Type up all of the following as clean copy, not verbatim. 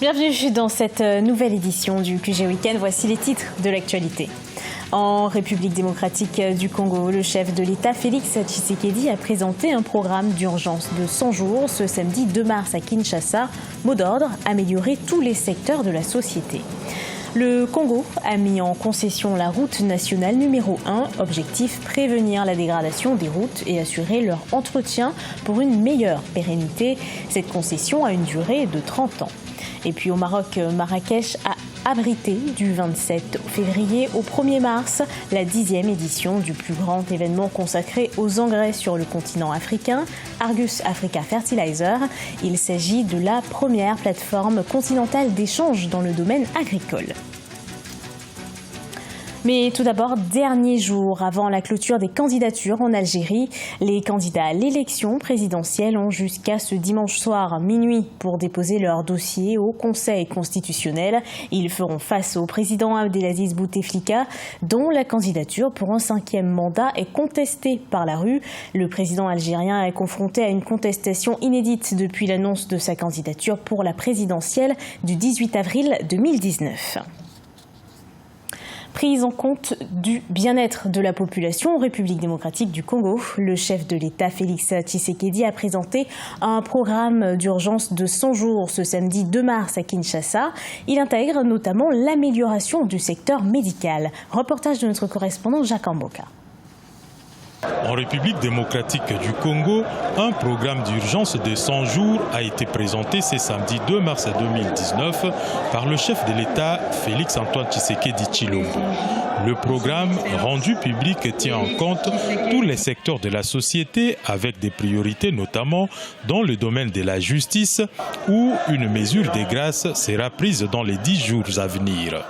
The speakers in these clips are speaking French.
Bienvenue dans cette nouvelle édition du QG Week-end. Voici les titres de l'actualité. En République démocratique du Congo, le chef de l'État Félix Tshisekedi a présenté un programme d'urgence de 100 jours ce samedi 2 mars à Kinshasa. Mot d'ordre, améliorer tous les secteurs de la société. Le Congo a mis en concession la route nationale numéro 1. Objectif, prévenir la dégradation des routes et assurer leur entretien pour une meilleure pérennité. Cette concession a une durée de 30 ans. Et puis au Maroc, Marrakech a abrité du 27 février au 1er mars la 10e édition du plus grand événement consacré aux engrais sur le continent africain, Argus Africa Fertilizer. Il s'agit de la première plateforme continentale d'échange dans le domaine agricole. Mais tout d'abord, dernier jour avant la clôture des candidatures en Algérie. Les candidats à l'élection présidentielle ont jusqu'à ce dimanche soir minuit pour déposer leur dossier au Conseil constitutionnel. Ils feront face au président Abdelaziz Bouteflika, dont la candidature pour un 5e mandat est contestée par la rue. Le président algérien est confronté à une contestation inédite depuis l'annonce de sa candidature pour la présidentielle du 18 avril 2019. Prise en compte du bien-être de la population en République démocratique du Congo, le chef de l'État Félix Tshisekedi a présenté un programme d'urgence de 100 jours ce samedi 2 mars à Kinshasa. Il intègre notamment l'amélioration du secteur médical. Reportage de notre correspondant Jacques Amboka. En République démocratique du Congo, un programme d'urgence de 100 jours a été présenté ce samedi 2 mars 2019 par le chef de l'État Félix Antoine Tshisekedi Tshilombo. Le programme rendu public tient en compte tous les secteurs de la société avec des priorités notamment dans le domaine de la justice où une mesure de grâce sera prise dans les 10 jours à venir.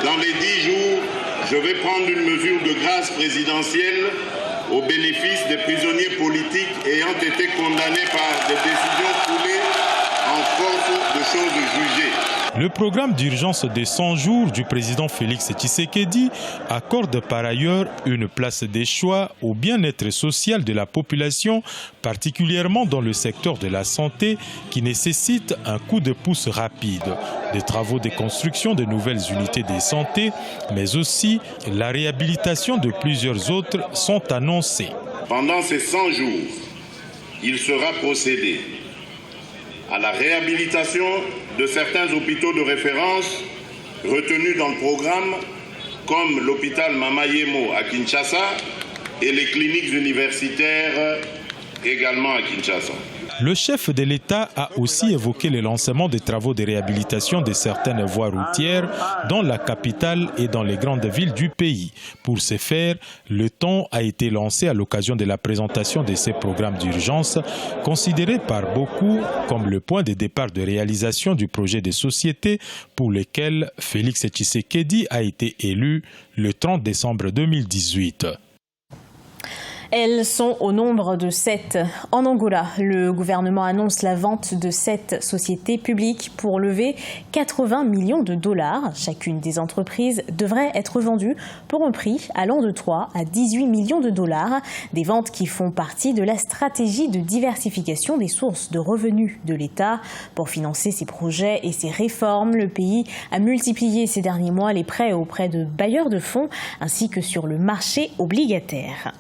Dans les 10 jours, je vais prendre une mesure de grâce présidentielle au bénéfice des prisonniers politiques ayant été condamnés par des décisions foulées en force de choses jugées. Le programme d'urgence des 100 jours du président Félix Tshisekedi accorde par ailleurs une place des choix au bien-être social de la population, particulièrement dans le secteur de la santé qui nécessite un coup de pouce rapide. Des travaux de construction de nouvelles unités de santé, mais aussi la réhabilitation de plusieurs autres sont annoncés. Pendant ces 100 jours, il sera procédé à la réhabilitation de certains hôpitaux de référence retenus dans le programme, comme l'hôpital Mama Yemo à Kinshasa et les cliniques universitaires également à Kinshasa. Le chef de l'État a aussi évoqué le lancement des travaux de réhabilitation de certaines voies routières dans la capitale et dans les grandes villes du pays. Pour ce faire, le temps a été lancé à l'occasion de la présentation de ces programmes d'urgence, considérés par beaucoup comme le point de départ de réalisation du projet de société pour lequel Félix Tshisekedi a été élu le 30 décembre 2018. Elles sont au nombre de 7. En Angola, le gouvernement annonce la vente de 7 sociétés publiques pour lever 80 millions de dollars. Chacune des entreprises devrait être vendue pour un prix allant de 3 à 18 millions de dollars. Des ventes qui font partie de la stratégie de diversification des sources de revenus de l'État. Pour financer ces projets et ces réformes, le pays a multiplié ces derniers mois les prêts auprès de bailleurs de fonds ainsi que sur le marché obligataire.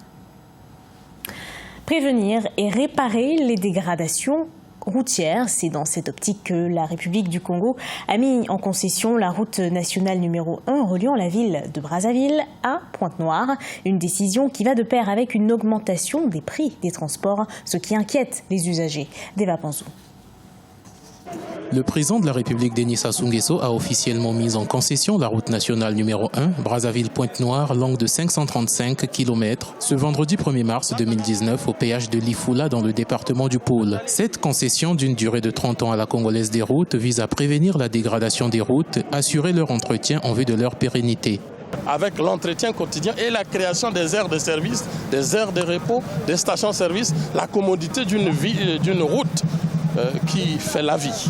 Prévenir et réparer les dégradations routières, c'est dans cette optique que la République du Congo a mis en concession la route nationale numéro 1 reliant la ville de Brazzaville à Pointe-Noire. Une décision qui va de pair avec une augmentation des prix des transports, ce qui inquiète les usagers. Deva Panzou. Le président de la République, Denis Sassou Nguesso, a officiellement mis en concession la route nationale numéro 1, Brazzaville-Pointe-Noire, longue de 535 km, ce vendredi 1er mars 2019 au péage de Lifula dans le département du Pôle. Cette concession d'une durée de 30 ans à la Congolaise des routes vise à prévenir la dégradation des routes, assurer leur entretien en vue de leur pérennité. Avec l'entretien quotidien et la création des aires de service, des aires de repos, des stations-service, la commodité d'une route qui fait la vie.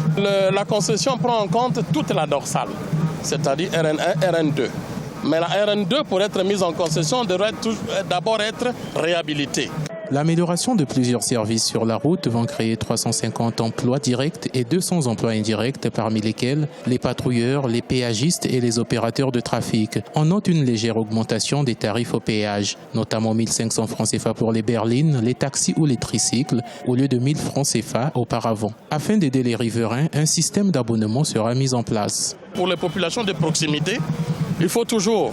La concession prend en compte toute la dorsale, c'est-à-dire RN1, RN2. Mais la RN2, pour être mise en concession, devrait d'abord être réhabilitée. L'amélioration de plusieurs services sur la route vont créer 350 emplois directs et 200 emplois indirects, parmi lesquels les patrouilleurs, les péagistes et les opérateurs de trafic. On note une légère augmentation des tarifs au péage, notamment 1 500 francs CFA pour les berlines, les taxis ou les tricycles, au lieu de 1 000 francs CFA auparavant. Afin d'aider les riverains, un système d'abonnement sera mis en place. Pour les populations de proximité, il faut toujours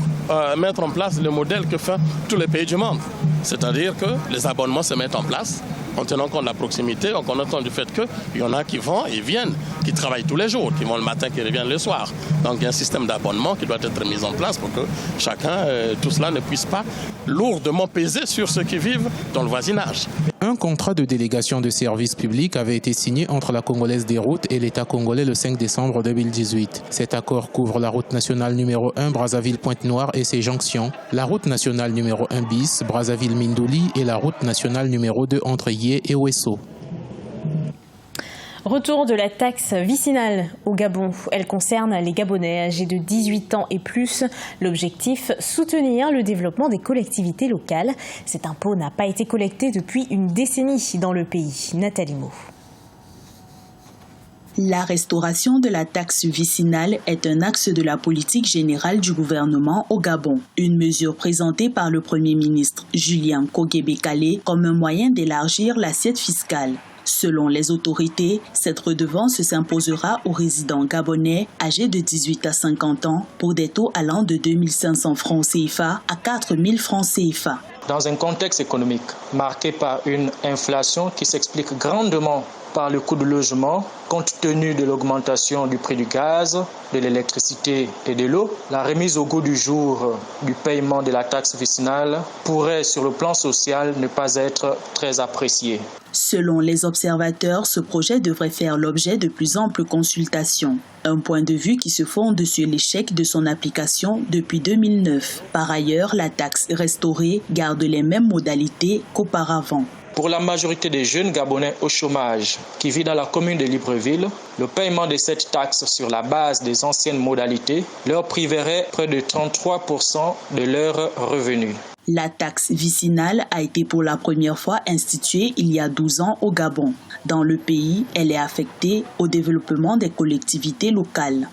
mettre en place le modèle que font tous les pays du monde. C'est-à-dire que les abonnements se mettent en place en tenant compte de la proximité, en tenant compte du fait qu'il y en a qui vont et viennent, qui travaillent tous les jours, qui vont le matin, qui reviennent le soir. Donc il y a un système d'abonnement qui doit être mis en place pour que chacun, tout cela ne puisse pas lourdement peser sur ceux qui vivent dans le voisinage. Un contrat de délégation de services publics avait été signé entre la Congolaise des routes et l'État congolais le 5 décembre 2018. Cet accord couvre la route nationale numéro 1 Brazzaville-Pointe-Noire et ses jonctions, la route nationale numéro 1 bis Brazzaville-Mindouli et la route nationale numéro 2 entre Yé et Ouesso. Retour de la taxe vicinale au Gabon. Elle concerne les Gabonais âgés de 18 ans et plus. L'objectif, soutenir le développement des collectivités locales. Cet impôt n'a pas été collecté depuis une décennie dans le pays. Nathalie Mo. La restauration de la taxe vicinale est un axe de la politique générale du gouvernement au Gabon. Une mesure présentée par le Premier ministre Julien Kogué-Bekale comme un moyen d'élargir l'assiette fiscale. Selon les autorités, cette redevance s'imposera aux résidents gabonais âgés de 18 à 50 ans pour des taux allant de 2 500 francs CFA à 4 000 francs CFA. Dans un contexte économique marqué par une inflation qui s'explique grandement par le coût du logement, compte tenu de l'augmentation du prix du gaz, de l'électricité et de l'eau, la remise au goût du jour du paiement de la taxe vicinale pourrait, sur le plan social, ne pas être très appréciée. Selon les observateurs, ce projet devrait faire l'objet de plus amples consultations. Un point de vue qui se fonde sur l'échec de son application depuis 2009. Par ailleurs, la taxe restaurée garde les mêmes modalités qu'auparavant. Pour la majorité des jeunes Gabonais au chômage qui vivent dans la commune de Libreville, le paiement de cette taxe sur la base des anciennes modalités leur priverait près de 33% de leurs revenus. La taxe vicinale a été pour la première fois instituée il y a 12 ans au Gabon. Dans le pays, elle est affectée au développement des collectivités locales.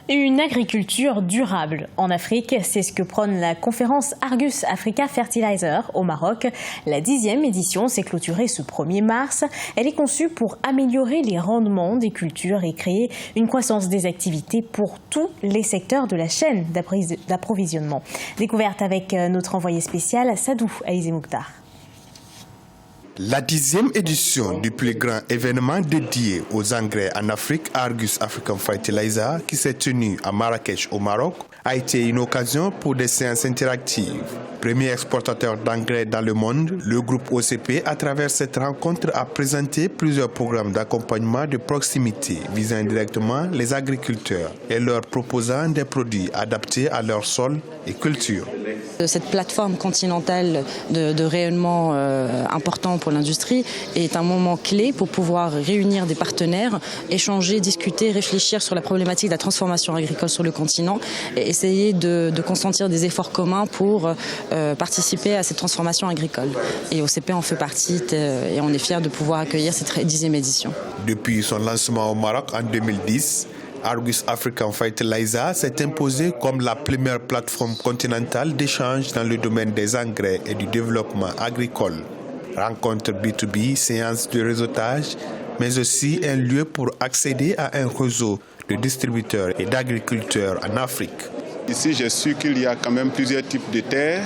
Une agriculture durable en Afrique, c'est ce que prône la conférence Argus Africa Fertilizer au Maroc. La 10e édition s'est clôturée ce 1er mars. Elle est conçue pour améliorer les rendements des cultures et créer une croissance des activités pour tous les secteurs de la chaîne d'approvisionnement. Découverte avec notre envoyé spécial Sadou Aïzé Mouktar. La 10e édition du plus grand événement dédié aux engrais en Afrique, Argus African Fertilizer, qui s'est tenu à Marrakech au Maroc, a été une occasion pour des séances interactives. Premier exportateur d'engrais dans le monde, le groupe OCP, à travers cette rencontre, a présenté plusieurs programmes d'accompagnement de proximité visant directement les agriculteurs et leur proposant des produits adaptés à leur sol et culture. Cette plateforme continentale de rayonnement important pour l'industrie est un moment clé pour pouvoir réunir des partenaires, échanger, discuter, réfléchir sur la problématique de la transformation agricole sur le continent et essayer de consentir des efforts communs pour participer à cette transformation agricole. Et OCP en fait partie et on est fiers de pouvoir accueillir cette 10e édition. Depuis son lancement au Maroc en 2010, Argus African Fertilizer s'est imposé comme la première plateforme continentale d'échange dans le domaine des engrais et du développement agricole. Rencontre B2B, séances de réseautage, mais aussi un lieu pour accéder à un réseau de distributeurs et d'agriculteurs en Afrique. Ici, j'ai su qu'il y a quand même plusieurs types de terres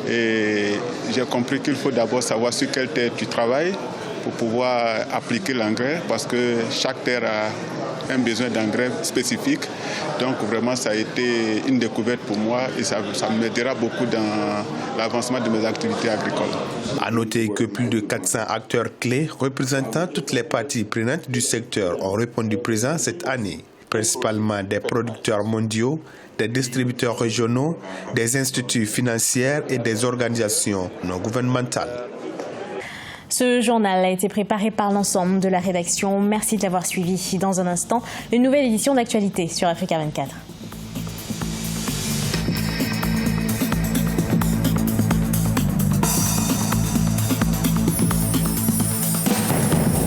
et j'ai compris qu'il faut d'abord savoir sur quelle terre tu travailles pour pouvoir appliquer l'engrais parce que chaque terre a un besoin d'engrais spécifique. Donc vraiment, ça a été une découverte pour moi et ça m'aidera beaucoup dans l'avancement de mes activités agricoles. À noter que plus de 400 acteurs clés représentant toutes les parties prenantes du secteur ont répondu présent cette année, principalement des producteurs mondiaux, des distributeurs régionaux, des instituts financiers et des organisations non gouvernementales. Ce journal a été préparé par l'ensemble de la rédaction. Merci de l'avoir suivi. Dans un instant, une nouvelle édition d'actualité sur Africa 24.